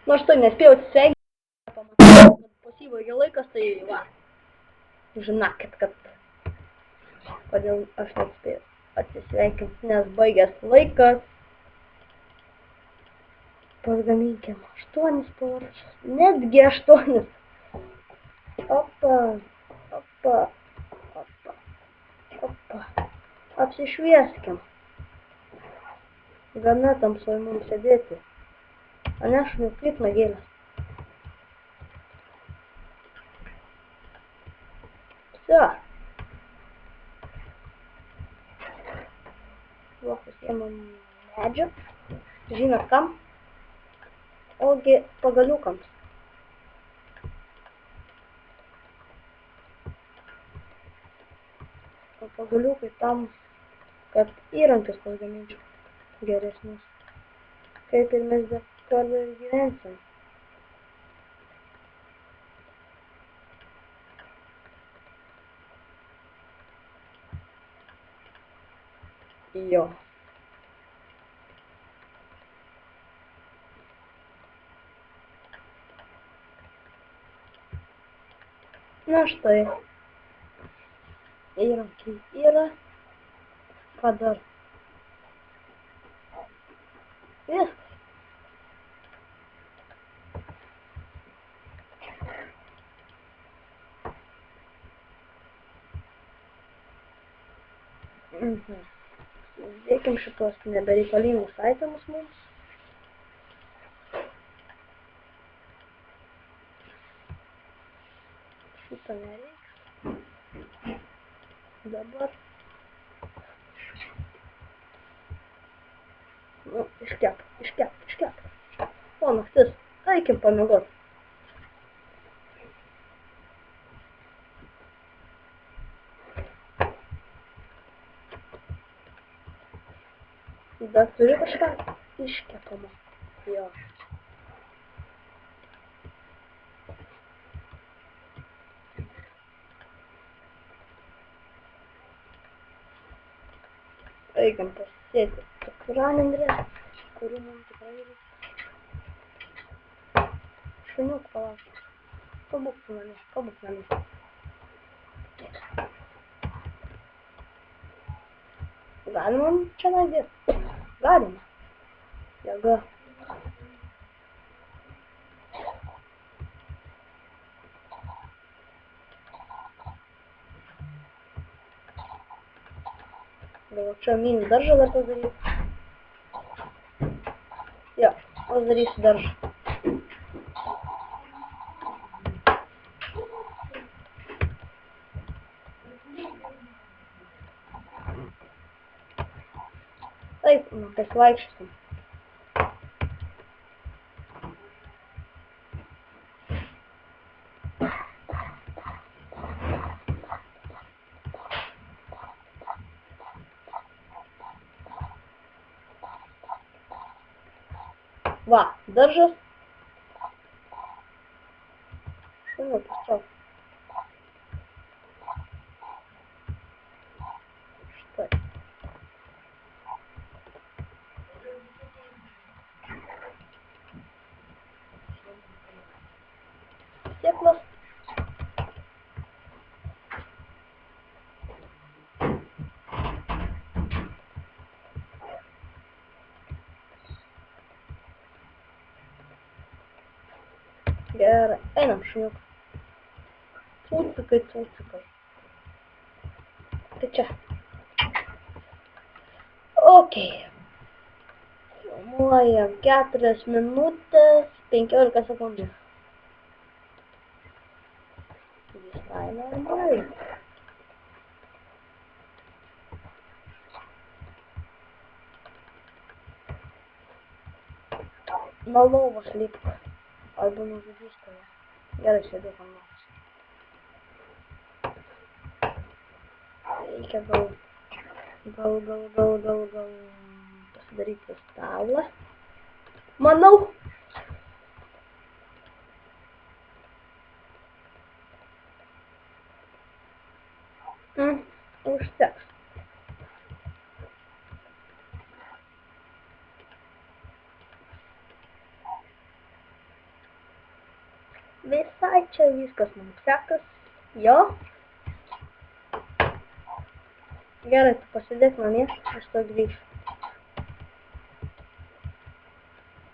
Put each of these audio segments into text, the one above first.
Nu, aš tai nespėjau atsisveikinti, pamatau, kad pasibaigė laikas, tai va. Žinokit, kad kodėl aš nespėjau atsisveikinti, nes baigęs laikas. Pagaminkim 8 parašus, netgi 8. Opa, opa, opa, opa. Apsišvieskim. Gana tamsoj mums sėdėti. Ane, šuniuklip nagėlės. Все. Va, pasiemam medžio. Žinot kam? Ogi pagaliukams. O pagaliukai tam, kad įrankius pagaminčiau geresnius. Kaip ir mes dar toliau ir gyvensim. Jo. Na štai. Įrankiai yra. Ką dar? Viskas. Dėkim šitos nebereikalingus itemus mums. Šito nereiks. Dabar. Nu, iškep. O, naktis. Eikim pamiegot. Dar turiu kažką iškepamą. Jo. Eikim pasisėti cukranendrę, kurių mums tikrai reikia. Šuniuk, palauk. Pabūk namie. Galima čia nadėti? Galima. Jėga. Gal čia mini daržą dar padaryti? Jo, aš darysiu daržą. Taip, nu, pasivaikščiosim. Va, daržas. Šuniuk, čia. Štai. Sėklas. Gerai, einam šuniuk. Cūcikai. Tai čia. Okei. Filmuojam 4 minutės 15 sekundžių. Visai normaliai. Na lovos lipk. Arba nužudys tave. Gerai, sėdėk ant lovos. Reikia gal pasidaryti stalą. Manau. Užteks. visai čia viskas mums sekas. Jo. Gerai, tu pasidėk namie, aš to grįšiu.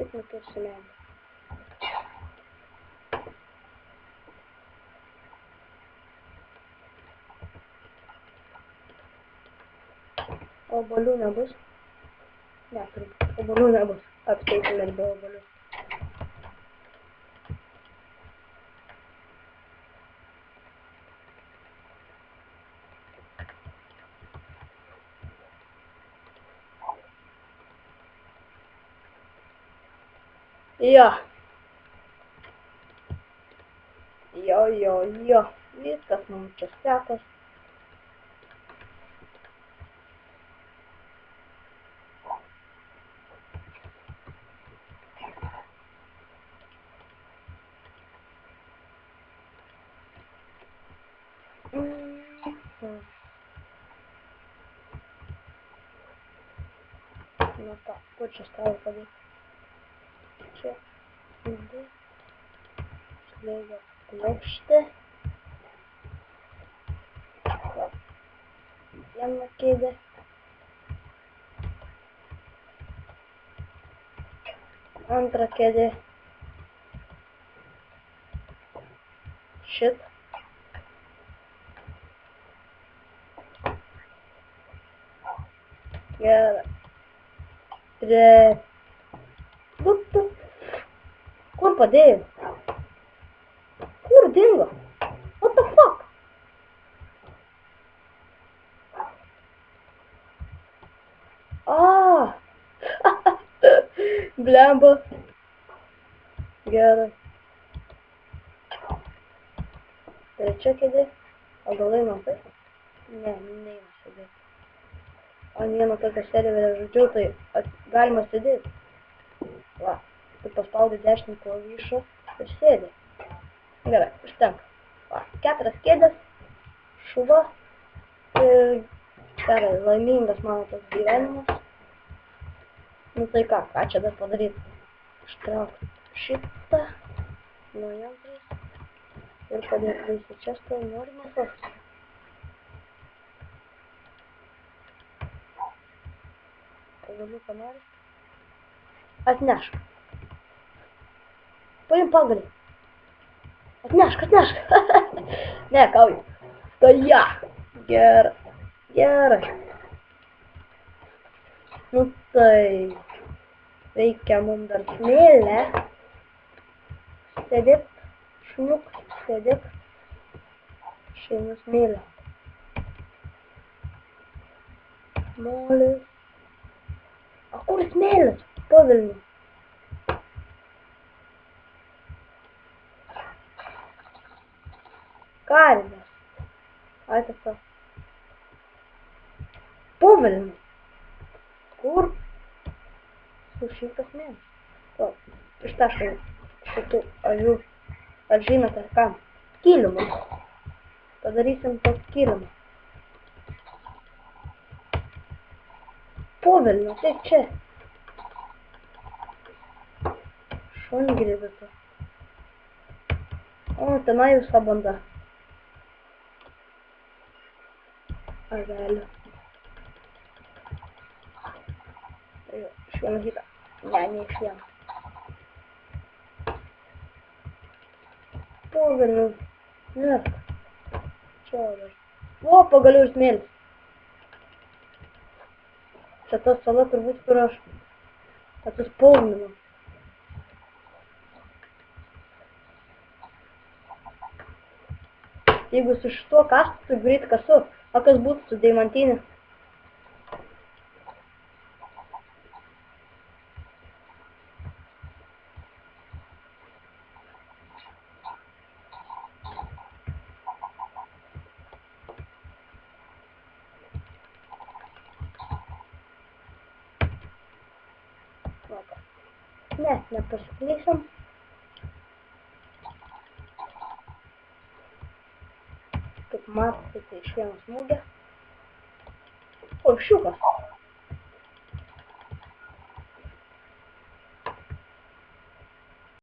Tik nukirsiu medį. Obuolių nebus? Ne, obuolių nebus. Apseitumėt be obuolių. Jo. Jo. Viskas mums čia sekas. Nu ką, kur čia stalą padėti? Čia. Slėgio plokštė. Viena kėdė. Antra kėdė. Šit. Gerai. Kur padėjau? Kur dingo? What the fuck? Blemba. Gerai. Trečia kėdė. O gal einam taip? Ne, neina sėdėti. Ant vieno tokio serverio žodžiu, tai galima sėdėti. Va, tu paspaudi dešinį klavišą ir sėdi. Gerai, užtenka. Va, 4 kėdės, šuva ir gerai, laimingas mano tas gyvenimas. Nu tai ką čia dar padaryti? Ištraukti šitą, nuojantrais ir padėti visą čia stovį, nori mėsos. Pagaliuką nori? Atnešk. Paim pagalį. Atnešk. Ne, kauju. Stoja. Gerai. Nu tai reikia mums dar smėlę. Sėdėk, šuniuk, sėdėk. Šeimų smėlę. Molis. A kur smėlis? Po Vilnių. Karvės. Atsisa. Po Vilnių. Kur? Su šitas smėlis. O, ištaškai šitų avių. Ar žinote kam? Kilimus. Padarysim tokį kilimą. Po Vilnių, tai čia. Šungrybė. O, tenai visa banda. Avelių. Iš vieno hitą. Ne iš vieno. Po Vilnių. Nerk. Čia dar. O, pagaliau ir smėlis. Čia ta sala turbūt, kur aš atsispausdinau. Jeigu su šituo kastu, tai greit kasu. O kas būtų su deimantinė? Ne, nepasiklysim. Kaip matote, tai iš vieno smūgio. O, šiukas.